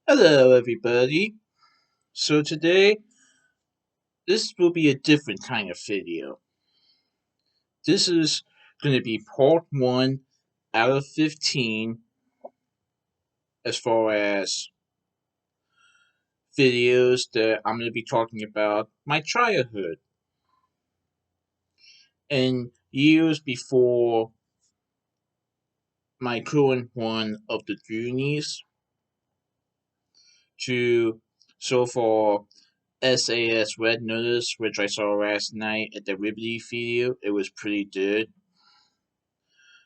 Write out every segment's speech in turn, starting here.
Hello, everybody. So today, this will be a different kind of video. This is going to be part 1 out of 15 as far as videos that I'm going to be talking about my childhood and years before my current one of the Goonies to so far SAS Red Notice, which I saw last night at the Liberty video. It was pretty good.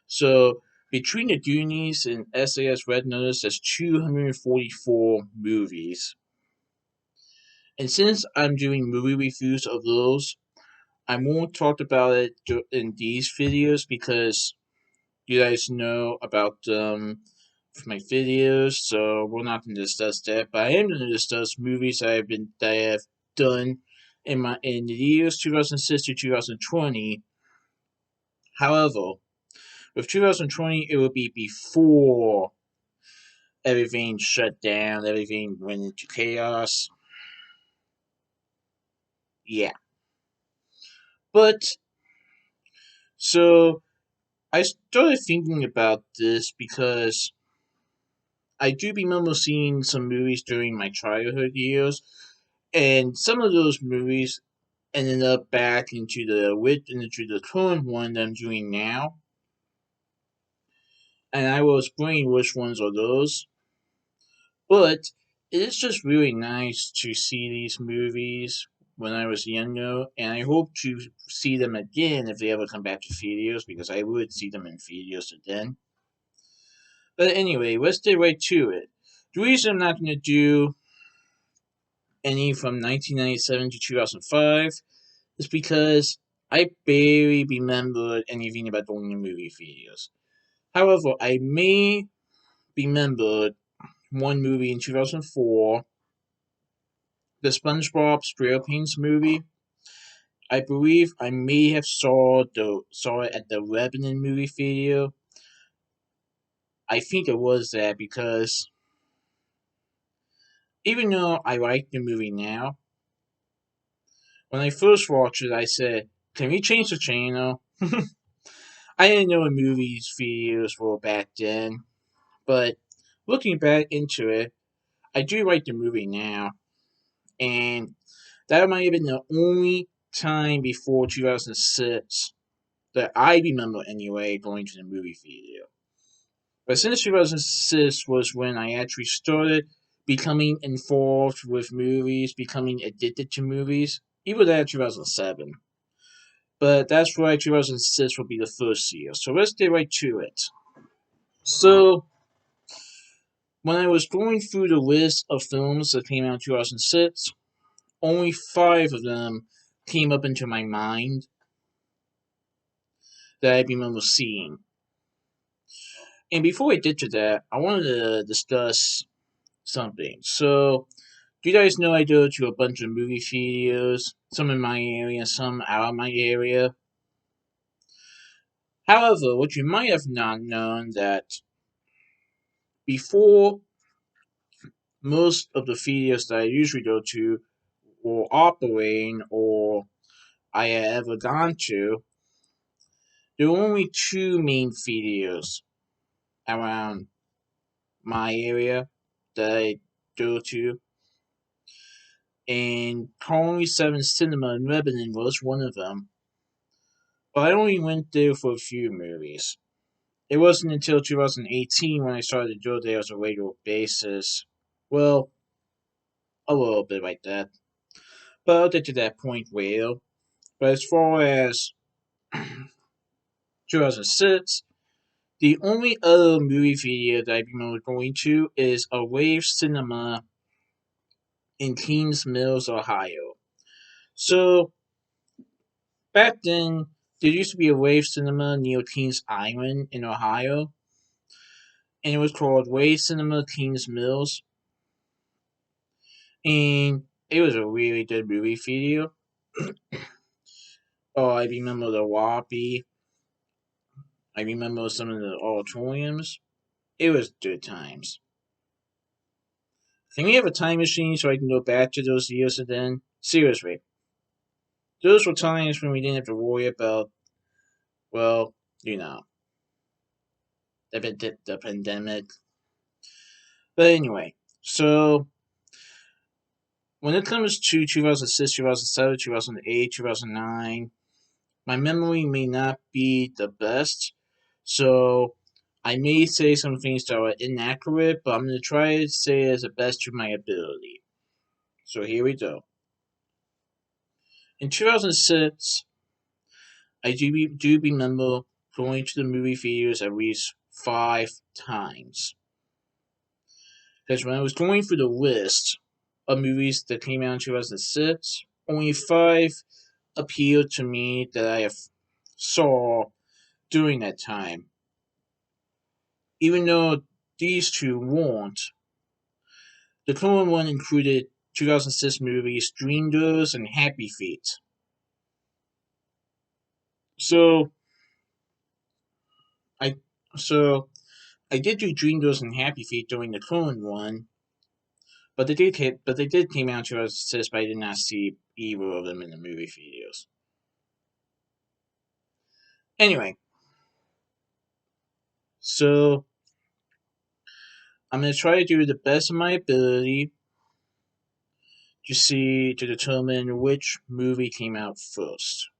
So between the Goonies and SAS Red Notice, there's 244 movies. And since I'm doing movie reviews of those, I won't talk about it in these videos because you guys know about them from my videos, so we're not going to discuss that. But I am going to discuss movies that I have done in the years 2006 to 2020. However, with 2020, it will be before everything shut down, everything went into chaos. Yeah. But, so, I started thinking about this because I do remember seeing some movies during my childhood years, and some of those movies ended up back into the current one that I'm doing now, and I was wondering which ones are those. But it is just really nice to see these movies when I was younger, and I hope to see them again if they ever come back to theaters, because I would see them in theaters then. But anyway, let's get right to it. The reason I'm not going to do any from 1997 to 2005 is because I barely remember anything about going to movie theaters. However, I may remember one movie in 2004, the SpongeBob SquarePants movie. I believe I may have saw it at the Lebanon movie theater. I think it was that because even though I like the movie now, when I first watched it, I said, "Can we change the channel?" I didn't know what movies theaters were back then, but looking back into it, I do like the movie now, and that might have been the only time before 2006 that I remember anyway going to the movie theater. But since 2006 was when I actually started becoming involved with movies, becoming addicted to movies, even that 2007. But that's why 2006 will be the first year. So let's get right to it. So, when I was going through the list of films that came out in 2006, only 5 of them came up into my mind that I remember seeing. And before I did to that, I wanted to discuss something. So, do you guys know I go to a bunch of movie theaters, some in my area, some out of my area? However, what you might have not known that before most of the theaters that I usually go to were operating or I had ever gone to, there were only 2 main theaters around my area that I go to, and Colony 7 Cinema in Lebanon was one of them. But I only went there for a few movies. It wasn't until 2018 when I started to go there as a regular basis. Well, a little bit like that. But I'll get to that point later. But as far as 2006, the only other movie theater that I remember going to is a Rave Cinema in Kings Mills, Ohio. So, back then, there used to be a Rave Cinema near Kings Island in Ohio, and it was called Rave Cinema Kings Mills, and it was a really good movie theater. Oh, I remember the lobby. I remember some of the auditoriums. It was good times. Can we have a time machine so I can go back to those years and then? Seriously. Those were times when we didn't have to worry about, well, you know, the pandemic. But anyway, so when it comes to 2006, 2007, 2008, 2009, my memory may not be the best. So I may say some things that are inaccurate, but I'm going to try to say it as the best of my ability. So here we go. In 2006, I do remember going to the movie theaters at least 5 times. Because when I was going through the list of movies that came out in 2006, only 5 appealed to me that I have saw during that time. Even though these two weren't, the current one included 2006 movies Dreamgirls and Happy Feet. So I so I did do Dreamgirls and Happy Feet during the current one, but they did came out in 2006, but I did not see either of them in the movie theaters. Anyway, so I'm gonna try to do the best of my ability to determine which movie came out first.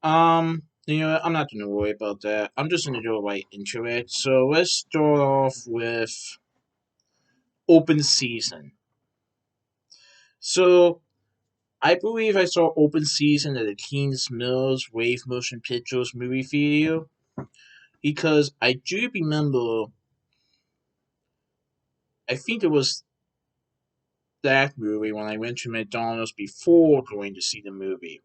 I'm not gonna worry about that. I'm just gonna go right into it. So let's start off with open season. So I believe I saw open season at the Kings Mills Rave Motion Pictures movie theater because I do remember. I think it was that movie when I went to McDonald's before going to see the movie.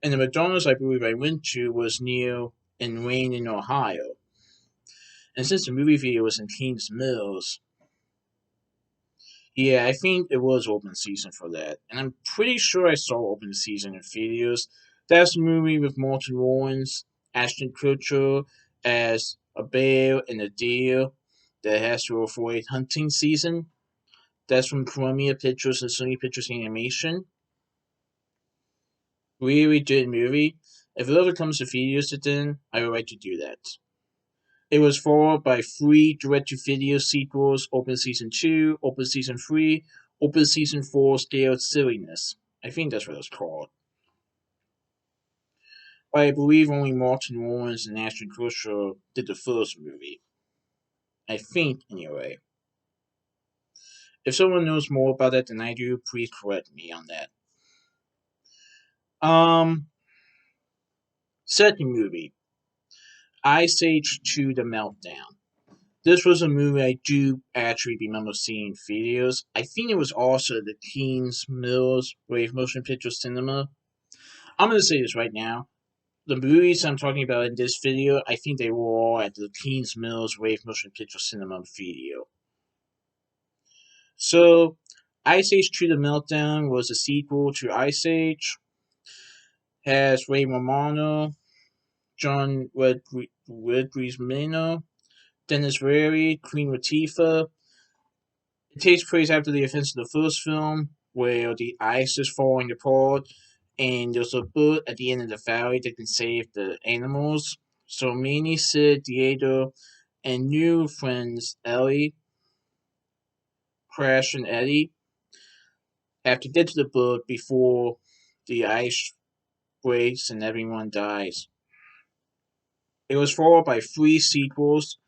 And the McDonald's I believe I went to was near in Wayne, in Ohio. And since the movie theater was in Kings Mills, yeah, I think it was open season for that. And I'm pretty sure I saw open season in theaters. That's the movie with Martin Lawrence, Ashton Kutcher as a bear and a deer that has to avoid hunting season. That's from Columbia Pictures and Sony Pictures Animation. Really good movie. If it ever comes to theaters again, I would like to do that. It was followed by 3 direct-to-video sequels: Open Season 2, Open Season 3, Open Season 4 Scared Silliness. I think that's what it's called. But I believe only Martin Lawrence and Ashton Kutcher did the first movie. I think, anyway. If someone knows more about that than I do, please correct me on that. Um, Second movie, Ice Age Treated Meltdown. This was a movie I do actually remember seeing in theaters. I think it was also the Kings Mills Rave Motion Pictures Cinema. I'm going to say this right now. The movies I'm talking about in this video, I think they were all at the Kings Mills Rave Motion Pictures Cinema video. So, Ice Age Treated Meltdown was a sequel to Ice Age. Has Ray Romano, John Leguizamo, Dennis Leary, Queen Latifah. It takes place after the events of the first film, where the ice is falling apart, and there's a boat at the end of the valley that can save the animals. So Manny, Sid, Diego, and new friends Ellie, Crash, and Eddie have to get to the boat before the ice breaks and everyone dies. It was followed by 3 sequels: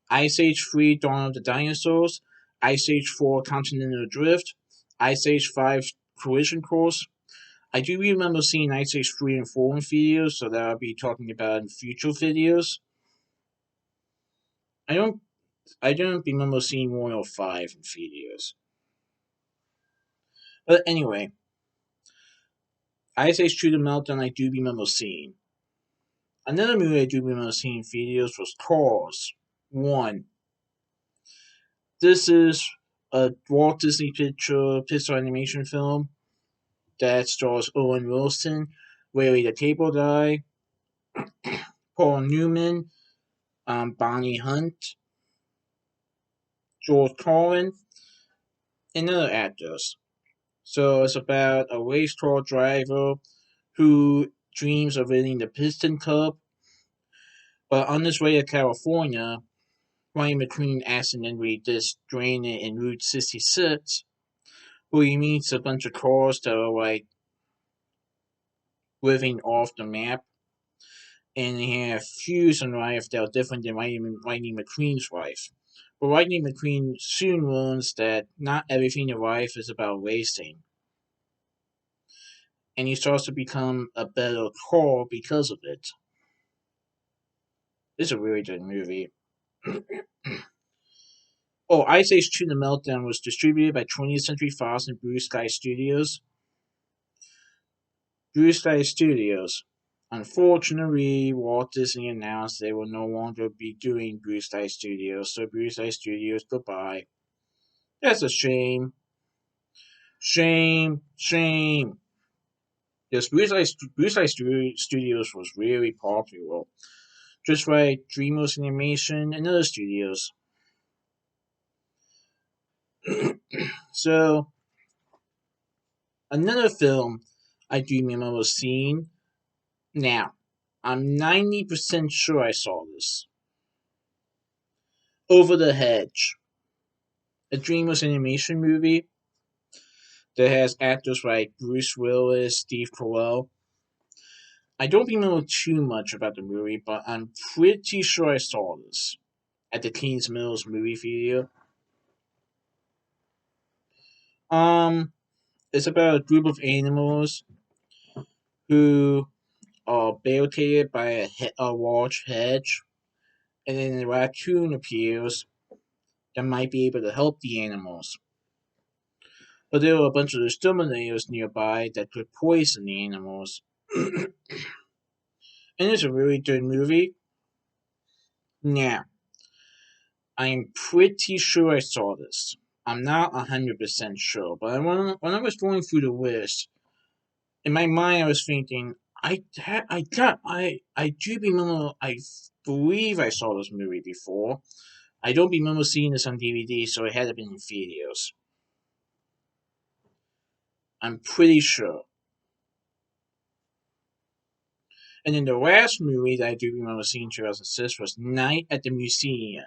Ice Age 3 Dawn of the Dinosaurs, Ice Age 4 Continental Drift, Ice Age 5 Collision Course. I do remember seeing Ice Age 3 and 4 in videos, so that I'll be talking about in future videos. I don't I don't remember seeing 1 or 5 in videos. But anyway, Ice Age Treated Meltdown I do remember seeing. Another movie I do remember seeing in videos was Cars 1. This is a Walt Disney Pixar animation film that stars Owen Wilson, Larry the Cable Guy, Paul Newman, Bonnie Hunt, George Carlin, and other actors. So it's about a race car driver who dreams of winning the Piston Cup, but on his way to California, Ryan McQueen accidentally gets stranded in Route 66, where he meets a bunch of cars that are like living off the map, and they have views on life that are different than Lightning McQueen's life. But Lightning McQueen soon learns that not everything in life is about racing, and he starts to become a better car because of it. It's a really good movie. Oh, Age Treated Meltdown was distributed by 20th Century Fox and Blue Sky Studios. Blue Sky Studios. Unfortunately, Walt Disney announced they will no longer be doing Blue Sky Studios, so Blue Sky Studios goodbye. That's a shame. Shame. Shame. Yes, Blue Sky Studios was really popular, just like DreamWorks Animation and other studios. So, another film I do remember seeing. Now, I'm 90% sure I saw this. Over the Hedge, a DreamWorks animation movie that has actors like Bruce Willis, Steve Carell. I don't remember too much about the movie, but I'm pretty sure I saw this at the Kings Mills movie theater. Um, it's about a group of animals who are barricaded by a large hedge, and then a raccoon appears that might be able to help the animals. But there were a bunch of exterminators nearby that could poison the animals. And it's a really good movie. Now, I'm pretty sure I saw this. I'm not 100% sure, but when I was going through the list, in my mind I was thinking, I do remember, I believe I saw this movie before. I don't remember seeing this on DVD, so it had to be in theaters. I'm pretty sure. And then the last movie that I do remember seeing in 2006 was Night at the Museum.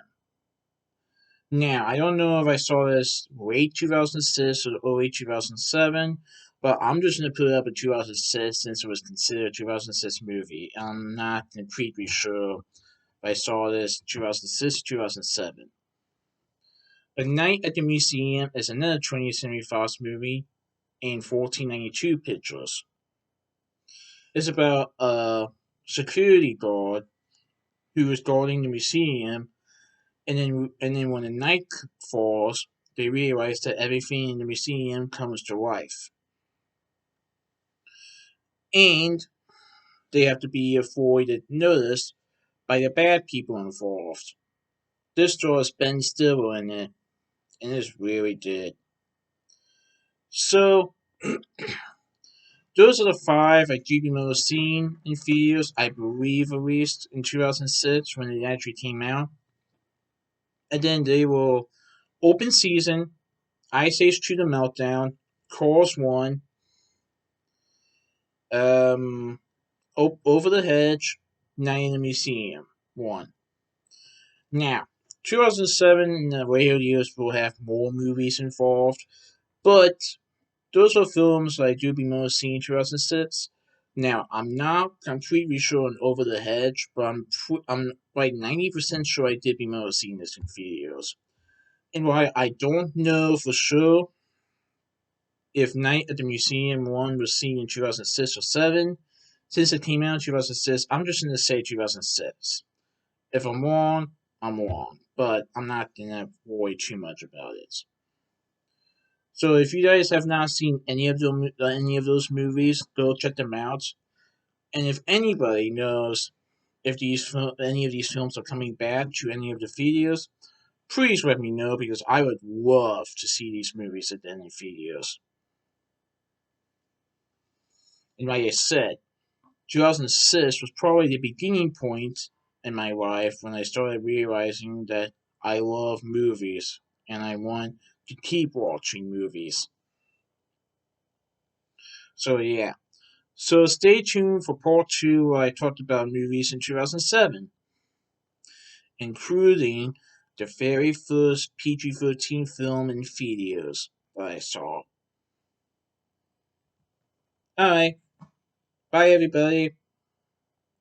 Now, I don't know if I saw this late 2006 or early 2007, but I'm just going to put it up at 2006 since it was considered a 2006 movie. I'm not completely sure if I saw this 2006 or 2007. But Night at the Museum is another 20th Century Fox movie in 1492 pictures. It's about a security guard who was guarding the museum, and then when the night falls, they realize that everything in the museum comes to life, and they have to be avoided notice by the bad people involved. This stars Ben Stiller in it, and it's really good. So those are the five I do remember seeing in theaters. I believe released in 2006 when it actually came out, and then they were Open Season, Age Treated Meltdown, Cars 1, um, Over the Hedge, Night in the Museum 1. Now, 2007 and the later years will have more movies involved, but those are films that I do be most seen in 2006. Now, I'm not completely sure on Over the Hedge, but I'm like 90% sure I did be most seen this in theaters. And while I don't know for sure if Night at the Museum 1 was seen in 2006 or 7, since it came out in 2006, I'm just going to say 2006. If I'm wrong, I'm wrong, but I'm not going to worry too much about it. So if you guys have not seen any of those movies, go check them out. And if anybody knows if any of these films are coming back to any of the theaters, please let me know because I would love to see these movies at any theaters. And like I said, 2006 was probably the beginning point in my life when I started realizing that I love movies and I want to keep watching movies. So yeah. So stay tuned for part 2 where I talked about movies in 2007, including the very first PG-13 film in theaters that I saw. Alright, bye everybody.